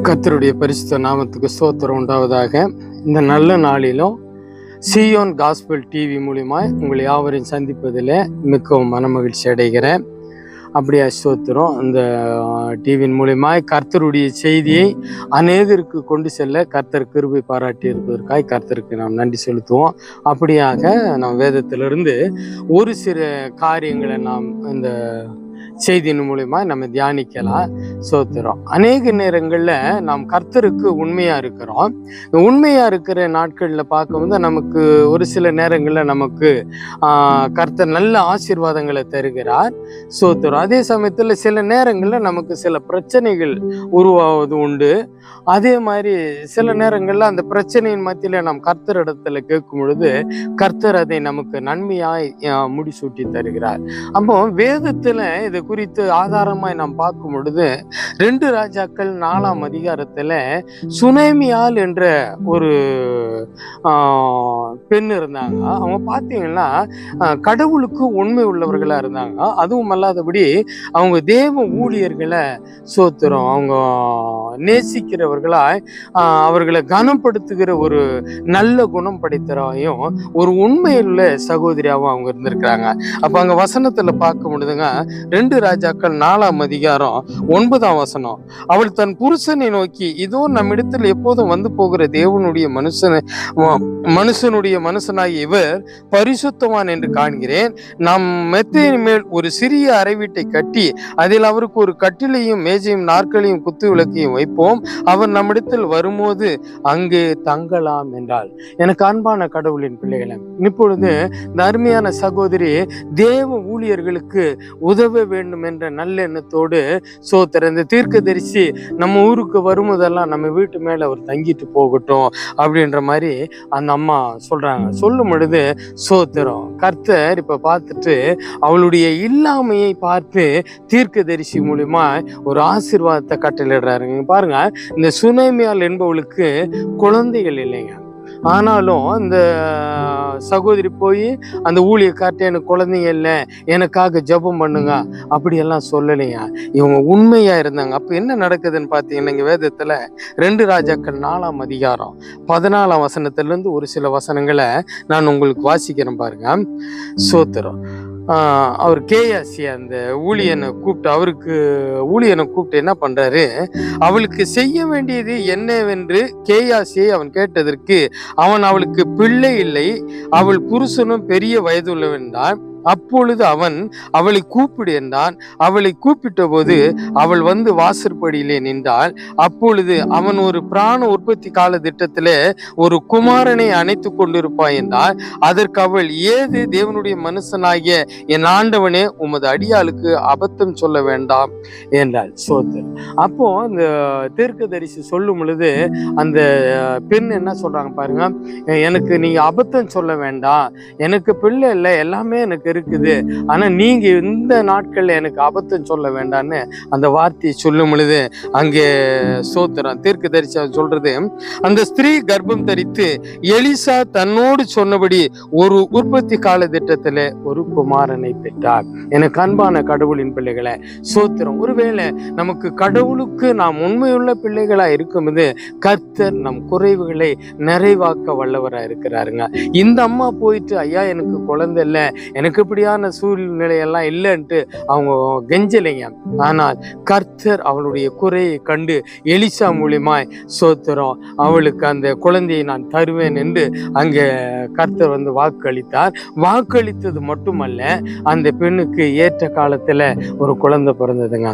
கர்த்தருடைய பரிசுத்த நாமத்துக்கு ஸ்தோத்திரம் உண்டாவதாக. இந்த நல்ல நாளிலும் சியோன் காஸ்பல் டிவி மூலியமா உங்களை யாவரையும் சந்திப்பதில் மிகவும் மனமகிழ்ச்சி அடைகிறேன். அப்படியா ஸ்தோத்திரம். அந்த டிவியின் மூலியமாய் கர்த்தருடைய செய்தியை அநேகருக்கு கொண்டு செல்ல கர்த்தர் கிருபை பாராட்டி இருப்பதற்காக கர்த்தருக்கு நாம் நன்றி செலுத்துவோம். அப்படியாக நாம் வேதத்திலிருந்து ஒரு சில காரியங்களை நாம் இந்த செய்தியின் மூலியமா நம்ம தியானிக்கலாம். சோத்திரம். அநேக நேரங்கள்ல நாம் கர்த்தருக்கு உண்மையா இருக்கிறோம். உண்மையா இருக்கிற நாட்கள்ல பார்க்கும்போது நமக்கு ஒரு சில நேரங்கள்ல நமக்கு கர்த்தர் நல்ல ஆசீர்வாதங்களை தருகிறார். சோத்திரம். அதே சமயத்துல சில நேரங்கள்ல நமக்கு சில பிரச்சனைகள் உருவாவது உண்டு. அதே மாதிரி சில நேரங்கள்ல அந்த பிரச்சனையின் மத்தியில நாம் கர்த்தர் இடத்துல கேட்கும் பொழுது கர்த்தர் அதை நமக்கு நன்மையாய் முடிசூட்டி தருகிறார். அப்போ வேதத்துல இது குறித்து ஆதாரமாய் நாம் பார்க்கும் பொழுது 2 ராஜாக்கள் 4ஆம் அதிகாரத்துல சுனேமியால் என்ற ஒரு பெண் இருந்தாங்க. அவங்க பார்த்தீங்கன்னா கடவுளுக்கு உண்மை உள்ளவர்களா இருந்தாங்க. அதுவும் அல்லாதபடி அவங்க தேவ ஊழியர்களை சோத்திரம் அவங்க நேசிக்கிறவர்களாய் அவர்களை கனப்படுத்துகிற ஒரு நல்ல குணம் படைத்தராயும் ஒரு உண்மையுள்ள சகோதரியாவும் அவங்க இருந்திருக்கிறாங்க. அப்ப அங்க வசனத்துல பார்க்க முடியுதுங்க. 2 ராஜாக்கள் 4ஆம் அதிகாரம் 9ஆம் வசனம். அவள் தன் புருஷனை நோக்கி, இதோ நம்மிடத்தில் எப்போதும் வந்து போகிற தேவனுடைய மனுஷனுடைய மனுஷனாகிய இவர் பரிசுத்தவான் என்று காண்கிறேன். நாம் மெத்தையின் மேல் ஒரு சிறிய அறை வீட்டை கட்டி அதில் அவருக்கு ஒரு கட்டிலையும் மேஜையும் நாற்களையும் குத்து விளக்கையும் வைப்போம். அவர் நம்மிடத்தில் வரும்போது அங்கே தங்கலாம் என்றாள். எனக்கு அன்பான கடவுளின் பிள்ளைகளை, இப்பொழுது இந்த அருமையான சகோதரி தேவ ஊழியர்களுக்கு உதவ வேண்டும் என்ற நல்ல எண்ணத்தோடு சோத்திர இந்த தீர்க்கதரிசி நம்ம ஊருக்கு வரும்போதெல்லாம் நம்ம வீட்டு மேல அவர் தங்கிட்டு போகட்டும் அப்படின்ற மாதிரி அந்த அம்மா சொல்றாங்க. சொல்லும் பொழுது சோத்திரம் கர்த்தர் இப்ப பார்த்துட்டு அவளுடைய இல்லாமையை பார்த்து தீர்க்கதரிசி மூலியமா ஒரு ஆசீர்வாதத்தை கட்டளிடுறாருங்க. பாருங்க, இந்த சுனேமியால் என்பவளுக்கு குழந்தைகள் இல்லைங்க. ஆனாலும் இந்த சகோதரி போய் அந்த ஊழியக்கார்ட்ட எனக்கு குழந்தைங்க இல்லை, எனக்காக ஜெபம் பண்ணுங்க அப்படியெல்லாம் சொல்லலைங்க. இவங்க உண்மையா இருந்தாங்க. அப்ப என்ன நடக்குதுன்னு பாத்தீங்கன்னா, இங்க வேதத்துல 2 ராஜாக்கள் 4ஆம் அதிகாரம் 14ஆம் வசனத்திலிருந்து ஒரு சில வசனங்களை நான் உங்களுக்கு வாசிக்கிறேன் பாருங்க. சோத்திரம். அவர் கேயாசி அந்த ஊழியனை கூப்பிட்டு என்ன பண்றாரு, அவளுக்கு செய்ய வேண்டியது என்னவென்று கேயாசியை அவன் கேட்டதற்கு அவன், அவளுக்கு பிள்ளை இல்லை, அவள் புருஷனும் பெரிய வயதுள்ளவன் தான். அப்பொழுது அவன், அவளை கூப்பிடு என்றான். அவளை கூப்பிட்ட போது அவள் வந்து வாசற்படியிலே நின்றாள். அப்பொழுது அவன், ஒரு பிராண உற்பத்தி கால திட்டத்தில ஒரு குமாரனை அணைத்து கொண்டிருப்பாய் என்றால். அதற்கு அவள், ஏது தேவனுடைய மனுஷனாகிய என் ஆண்டவனே, உமது அடியாளுக்கு அபத்தம் சொல்ல வேண்டாம் என்றாள். சோதர். அப்போ அந்த தீர்க்கதரிசி சொல்லும் பொழுது அந்த பெண் என்ன சொல்றாங்க பாருங்க, எனக்கு நீங்க அபத்தம் சொல்ல வேண்டாம், எனக்கு பிள்ளை இல்லை, எல்லாமே எனக்கு இருக்குது, ஆனா நீங்க இந்த நாட்கள்ல எனக்கு அபத்தம் சொல்ல வேண்டாம்னு அந்த வார்த்தையை சொல்லும் பொழுது அங்கே சோத்திரம் தீர்க்கதரிசி சொல்றது, அந்த ஸ்திரீ கர்ப்பம் தரித்து எலிசா தன்னோடு சொன்னபடி ஒரு உற்பத்தி கால திட்டத்துல ஒரு குமாரனை பெற்றார். எனக்கு அன்பான கடவுளின் பிள்ளைகளை சோத்திரம். ஒருவேளை நமக்கு கடவுளுக்கு நாம் உண்மையுள்ள பிள்ளைகளா இருக்கும்போது கர்த்தர் நம் குறைவுகளை நிறைவாக்க வல்லவரா இருக்கிறாருங்க. இந்த அம்மா போயிட்டு, ஐயா எனக்கு குழந்தை இல்லை, எனக்கு இப்படியான சூழ்நிலையெல்லாம் இல்லைன்ட்டு அவங்க கெஞ்சலைங்க. ஆனால் கர்த்தர் அவளுடைய குறையை கண்டு எலிசா மூலியமாய் சோத்திரம் அவளுக்கு அந்த குழந்தையை நான் தருவேன் என்று அங்கே கர்த்தர் வந்து வாக்களித்தார். வாக்களித்தது மட்டுமல்ல, அந்த பெண்ணுக்கு ஏற்ற காலத்துல ஒரு குழந்தை பிறந்ததுங்க.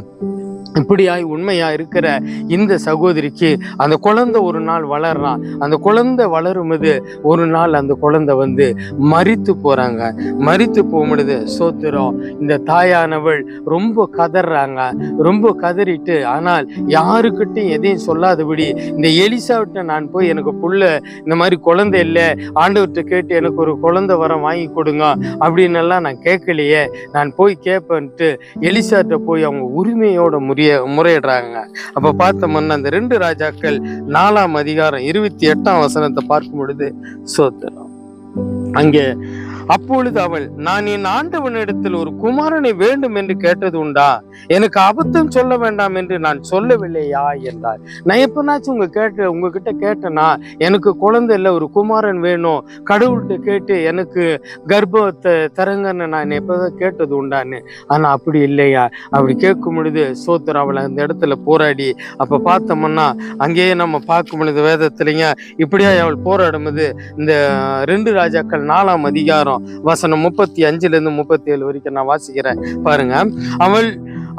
இப்படியாய் உண்மையா இருக்கிற இந்த சகோதரிக்கு அந்த குழந்தை ஒரு நாள் வளர்றான். அந்த குழந்தை வளரும்போது ஒரு நாள் அந்த குழந்தை வந்து மரித்து போறாங்க. மரித்து போகும்பொழுது சோத்திரம் இந்த தாயானவள் ரொம்ப கதறாங்க. ரொம்ப கதறிட்டு, ஆனால் யாருக்கிட்டையும் எதையும் சொல்லாதபடி இந்த எலிசாவிட்ட நான் போய் எனக்கு புள்ள இந்த மாதிரி குழந்தை இல்லை, ஆண்டவர்கிட்ட கேட்டு எனக்கு ஒரு குழந்தை வரம் வாங்கி கொடுங்க அப்படின்னு எல்லாம் நான் கேட்கலையே, நான் போய் கேட்பேன்ட்டு எலிசாட்ட போய் அவங்க உரிமையோட முறையிடுறாங்க. அப்ப பார்த்தோம்னா அந்த 2 ராஜாக்கள் 4ஆம் அதிகாரம் 28ஆம் வசனத்தை பார்க்கும் பொழுது சோத்திரம் அங்கே அப்பொழுது அவள், நான் என் ஆண்டவனிடத்தில் ஒரு குமாரனை வேண்டும் என்று கேட்டது உண்டா? எனக்கு அபத்தம் சொல்ல வேண்டாம் என்று நான் சொல்லவில்லையா என்றார். நான் எப்பனாச்சும் உங்ககிட்ட கேட்டேனா, எனக்கு குழந்தை இல்லை, ஒரு குமாரன் வேணும், கடவுள்கிட்ட கேட்டு எனக்கு கர்ப்பத்தை தரங்கன்னு நான் எப்பதான் கேட்டது உண்டான்னு. ஆனா அப்படி இல்லையா? அப்படி கேட்கும் பொழுது சோத்திரம் அவளை அந்த இடத்துல போராடி, அப்ப பார்த்தோம்னா அங்கேயே நம்ம பார்க்கும் பொழுது வேதத்திலைங்க இப்படியா அவள் போராடும்போது இந்த 2 ராஜாக்கள் 4ஆம் அதிகாரம் வசனம் 35 37 வரைக்கும் நான் வாசிக்கிறேன் பாருங்க.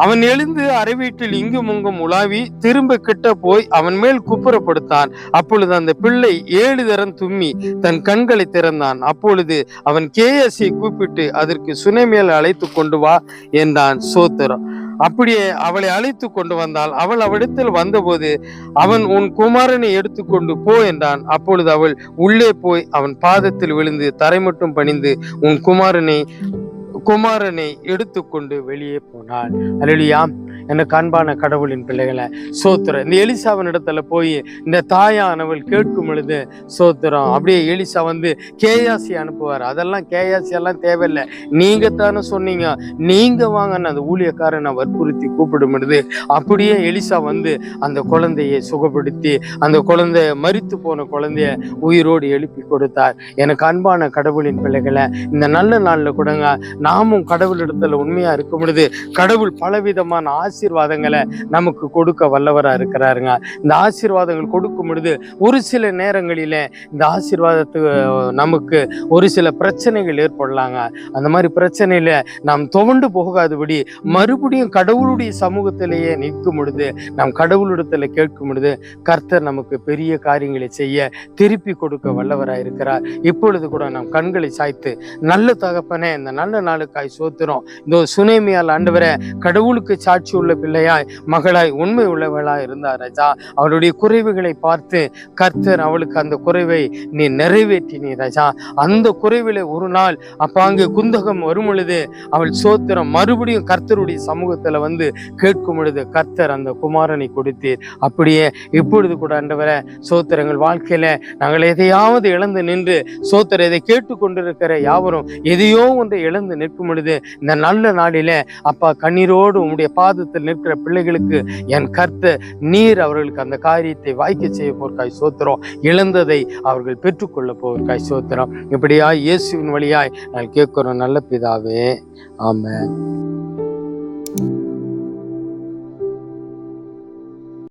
அவன் எழுந்து அறை வீட்டில் இங்கும் இங்கும் உலாவி திரும்ப கிட்ட போய் அவன் மேல் குப்புறப்படுத்தான். அப்பொழுது அந்த பிள்ளை 7 தரம் தும்மி தன் கண்களை திறந்தான். அப்பொழுது அவன் கேயாசியை கூப்பிட்டு அதற்கு சுனேமியால் அழைத்து கொண்டு வா என்றான். சோத்திரம். அப்படியே அவளை அழைத்து கொண்டு வந்தாள். அவள் அவளிடத்தில் வந்தபோது அவன், உன் குமாரனை எடுத்துக்கொண்டு போ என்றான். அப்பொழுது அவள் உள்ளே போய் அவன் பாதத்தில் விழுந்து தரை மட்டும் பணிந்து உன் குமாரனை எடுத்துக்கொண்டு வெளியே போனாள். அல்லேலூயா. எனக்கு அன்பான கடவுளின் பிள்ளைகளை, சோத்திரம். இந்த எலிசாவின் இடத்துல போய் இந்த தாயானவள் கேட்கும் பொழுது சோத்திரம், அப்படியே எலிசா வந்து கேயாசி அனுப்புவார். அதெல்லாம் கேயாசி எல்லாம் தேவையில்லை, நீங்க தானே சொன்னீங்க, நீங்க வாங்கன்னு அந்த ஊழியக்காரனை வற்புறுத்தி கூப்பிடும் பொழுது அப்படியே எலிசா வந்து அந்த குழந்தையை சுகப்படுத்தி அந்த குழந்தைய மரித்து போன குழந்தைய உயிரோடு எழுப்பி கொடுத்தார். எனக்கு அன்பான கடவுளின் பிள்ளைகளை, இந்த நல்ல நாள்ல கூடங்க நாமும் கடவுளிடத்துல உண்மையா இருக்கும் பொழுது கடவுள் பலவிதமான ஆசீர்வாதங்களை நமக்கு கொடுக்க வல்லவரா இருக்கிறாருங்க. இந்த ஆசீர்வாதங்கள் கொடுக்கும் பொழுது ஒரு சில நேரங்களில இந்த ஆசீர்வாதத்துக்கு நமக்கு ஒரு சில பிரச்சனைகள் ஏற்படலாங்க. அந்த மாதிரி பிரச்சனையில நாம் துவண்டு போகாதபடி மறுபடியும் கடவுளுடைய சமூகத்திலேயே நிற்கும் பொழுது, நாம் கடவுளிடத்துல கேட்கும் பொழுது கர்த்தர் நமக்கு பெரிய காரியங்களை செய்ய திருப்பி கொடுக்க வல்லவராக இருக்கிறார். இப்பொழுது கூட நாம் கண்களை சாய்த்து, நல்ல தகப்பனே, இந்த நல்ல நாளுக்காய் சோத்திரம். இந்த சுனேமியால் ஆண்டவரே கடவுளுக்கு சாட்சி உள்ள பிள்ளையாய் மகளாய் உண்மை உள்ளவளாய் இருந்தார் ராஜா. அவளுடைய குறைவுகளை பார்த்து கர்த்தர் அவளுக்கு அந்த குறைவை நீ நிறைவேற்றினீ ராஜா. அந்த குறைவில ஒரு நாள் அங்கே குந்தகம் வரும் பொழுது அவள் சோத்திரம் மறுபடியும் கர்த்தருடைய சமூகத்துல வந்து கேட்கும் பொழுது கர்த்தர் அந்த குமாரனை கொடுத்தீர். அப்படியே இப்பொழுது கூட ஆண்டவரே சோத்திரங்கள் வாழ்க்கையில நாங்கள் எதையாவது இழந்து நின்று சோத்திர இதை கேட்டுக்கொண்டிருக்கிற யாவரும் எதையோ ஒன்றை இழந்து நிற்கும் பொழுது இந்த நல்ல நாளிலே அப்பா கண்ணீரோடு உம்முடைய பாதத்தில் நிற்கிற பிள்ளைகளுக்கு என் கர்த்தர் நீர் அவர்களுக்கு அந்த காரியத்தை வாய்க்க செய்ய போர்க்காய் சோத்திரம். இழந்ததை அவர்கள் பெற்றுக்கொள்ள போவதற்காய் சோத்திரம். இப்படியாய் இயேசுவின் வழியாய் நான் கேட்கிறோம் நல்ல பிதாவே. ஆமென்.